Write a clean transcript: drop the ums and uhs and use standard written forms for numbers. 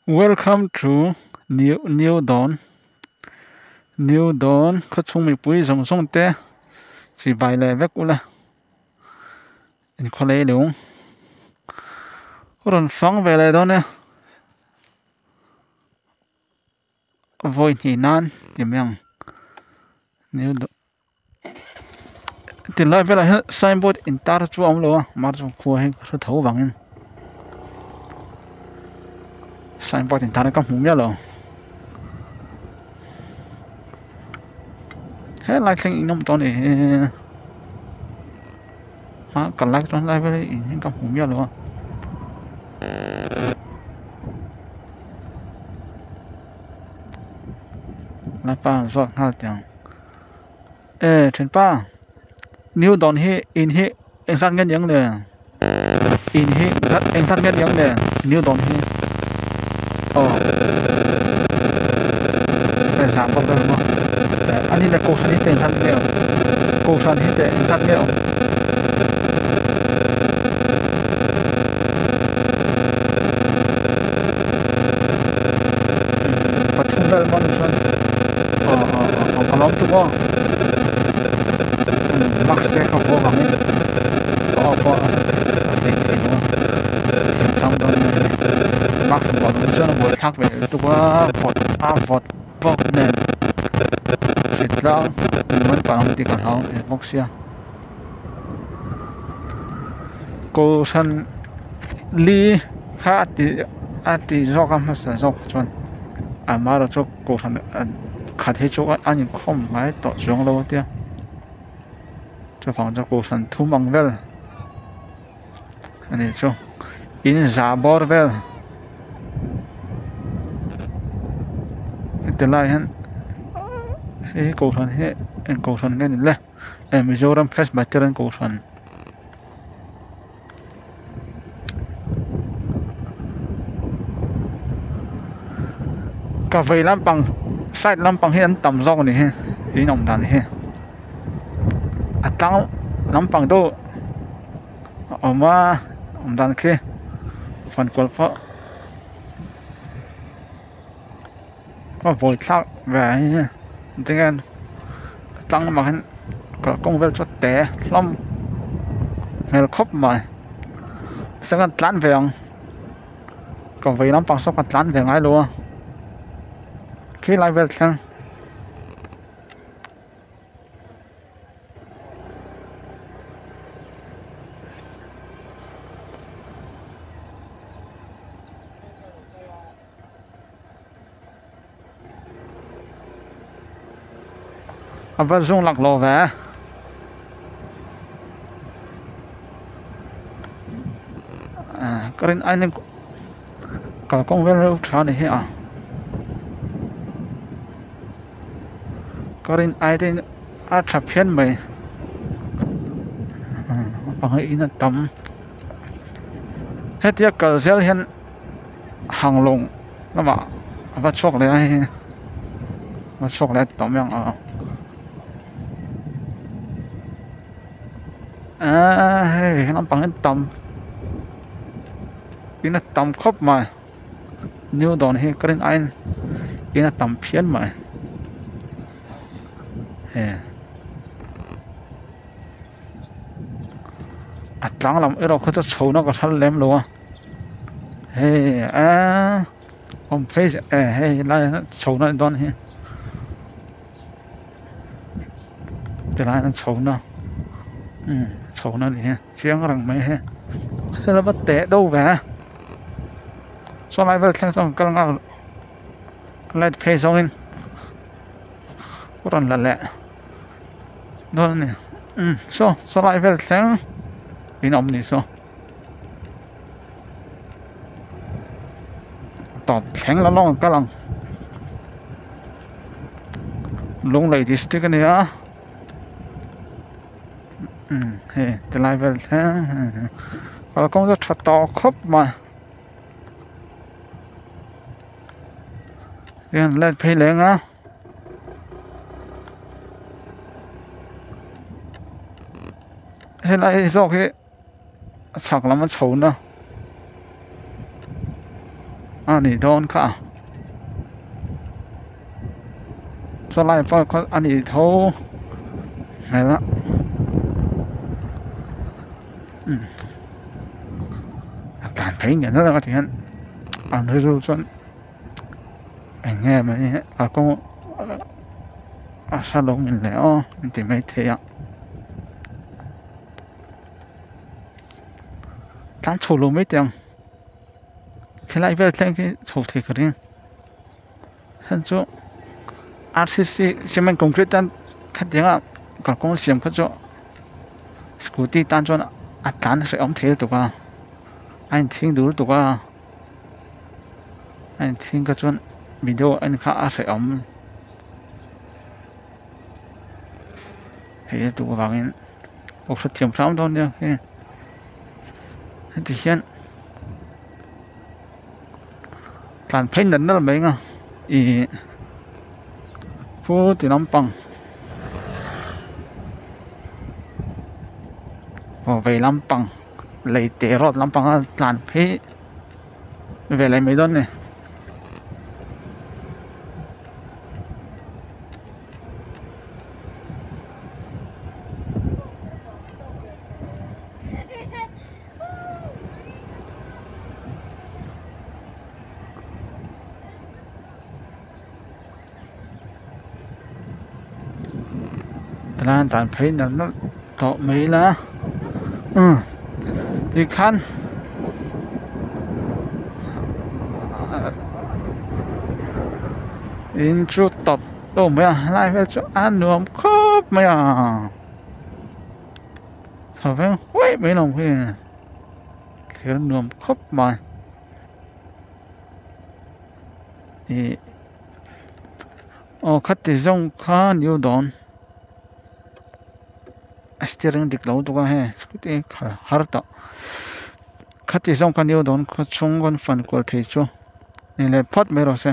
Welcome to New Dawn. New Dawn có chung mình bùi dòng sông tê chỉ bài lệ vết ula in có lẽ đúng rồi phăng về lại đó nè vui thì nan điểm yang New Dawn tiền lại về lại signboard in tar chu ông lo mà chu khu hay rất thấu vàng signboard in tar cái hùng nhá lo hết lại sinh in nông to này mà còn lại cho lại về in cái hùng nhá lo lại pa giọt hai tiếng trên pa New Dawn hi in hi anh sát ngân những nè in hi anh sát ngân những nè New Dawn hi phải giảm bớt rồi mà anh đi là cô sản hết sát nghèo cô sản hết sát nghèo bắt chung ra mà nó còn lắm tụi con Max te ka po kami po thì nó xin thăm đó Max bảo nó cho nó buổi khác về tụi có vọt vọt nền xịt lao mình bảo không thì còn hậu để bóc xe cô sân ly khá thì do các mặt do chọn mà rồi cho cô sân khá thế chỗ anh không phải tỏ xuống lâu tiếc cho phòng cho cô sân thu bằng vel anh ấy cho in giả bor vel từ lại hắn cái cô sân hết cô sân cái này là Mizoram Presbyterian cô sân cà phê làm bằng site làm bằng hiện tầm rong này ha ý nồng đàn ha tăng làm bằng đâu mà ông đàn kia phần của họ có vội khác về tiếng Anh tăng mà hắn có công việc cho té lắm người khóc mà sẽ còn tán về còn vì làm bằng số còn tán về ngay luôn khi lại về xem và dùng lạc lò về cái anh có công việc lúc sau này hả cái ai thì chụp phim mày bằng hơi in tấm hết tiết cờ gieo hiện hàng lồng nó bảo và chọc lại tấm yang hey nó bằng cái tấm in là tấm khóc mà New Dawn hay cái anh in là tấm phiến mà trắng lắm ở đâu có số nó có thân lem luôn ông thấy lại số nó đón he thì lại nó số nó số nó đi chiếng rằng mấy he thế là bắt té đâu về sau lại về sang xong cái nào lại phê xong lên còn là lẹ đó này sau lại về sang in ông này sao tọt sáng là long cái lòng lông lại thì stick này á thì lại về sáng và công rất thật to khóc mà lên phê lên á thế lại do cái sạc lắm nó xấu nữa อันนี้โดนค่ะจะไล่ไปคนอันนี้โทรไหนละอาการเพลงอย่างนั้นก็ถึงนั้นอันนี้รู้จนไอ้แง่มันเนี่ยก็สลงอยู่แล้วมันจะไม่เที่ยงการถูลงไม่เตียงแค่ไล่ไปเรื่องที่ถูกเทคริ่งฉันจะRCC semen concrete tan khatinga kalkong siam kha cho scooty tan chon atan se om thel to ka anh thing dur to ka anh thing ka chon video anh kha a se om he to wangin ok sa thiam sam don ya he ti hian tan phain nan na mai nga I phố thì nắm bằng về lắm bằng lấy té rót lắm bằng làn phê về lại mấy đơn này là làn phê nó to mấy lá thì khăn intro tập đâu mấy à lại phải cho ăn nướng khớp mấy à thở phải quay mấy lòng phê thì nó nướng khớp mà thì khát thì giống khá nhiều đòn steering dik lo to ka he scooty harta khati som kan yo don ko chung gon fan ko thei chu ni le phat me ro se